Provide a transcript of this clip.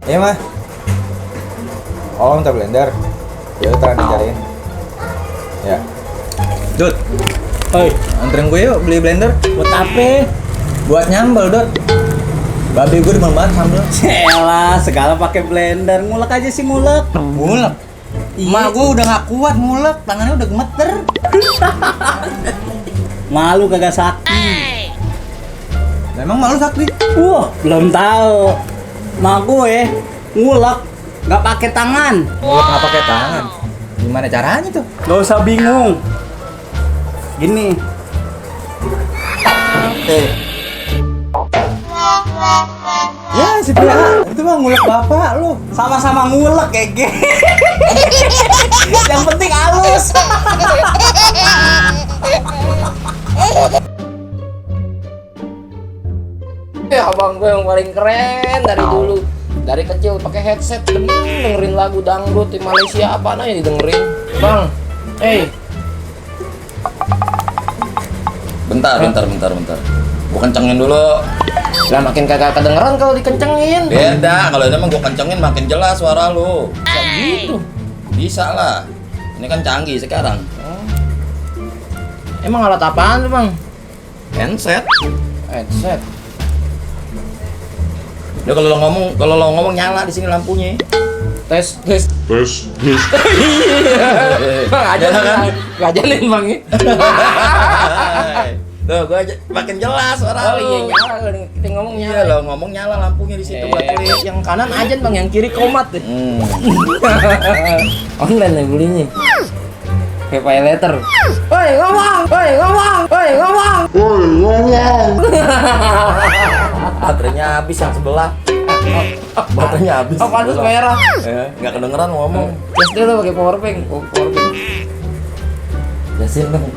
Iya mah. Oh, minta blender. Ya udah dicariin. Ya. Dut, Oi, anterin gue yuk beli blender. buat apa? Buat nyambel, Dut. Babi gue demen banget sambel. Elah, segala pakai blender. Ngulek aja sih ngulek. Ngulek. Iya. Emak gue udah gak kuat ngulek, tangannya udah gemeter. Malu kagak sakti. Memang malu sakti. Wah, belum tahu. Mak gue ngulek nggak pakai tangan. Ngulek nggak pakai tangan. Gimana caranya tuh? Gak usah bingung. Gini. Ya si Pia, itu mah ngulek bapak lu. Sama-sama ngulek keke. Yang penting halus. Ya abang gue yang paling keren dari dulu. Dari kecil pakai headset, dengerin lagu dangdut di Malaysia apa aja didengerin. Bang, bentar. Gua kencengin dulu. Lah makin kagak kedengeran kalau dikencengin. Beda, kalau ini emang gua kencengin makin jelas suara lu. Bisa gitu. Bisa lah. Ini kan canggih sekarang. Emang alat apaan tuh bang? Handset. Headset. Ya kalau lo ngomong nyala di sini lampunya. Tes. Iya. Ngajarin bang ya. Tuh, gua makin jelas suara Oh iya lu. nyala, kita ngomong Iya, nyala. lo ngomong nyala lampunya di situ buat klik. Yang kanan aja bang, yang kiri komat deh. Online nih belinya. Kayak pay letter. Woi ngomong. Baterainya habis yang sebelah. Baterainya habis. Oh pantas merah. Nggak kedengeran ngomong. Terus dia lo pakai power bank. Oh, power bank. Jasin dong.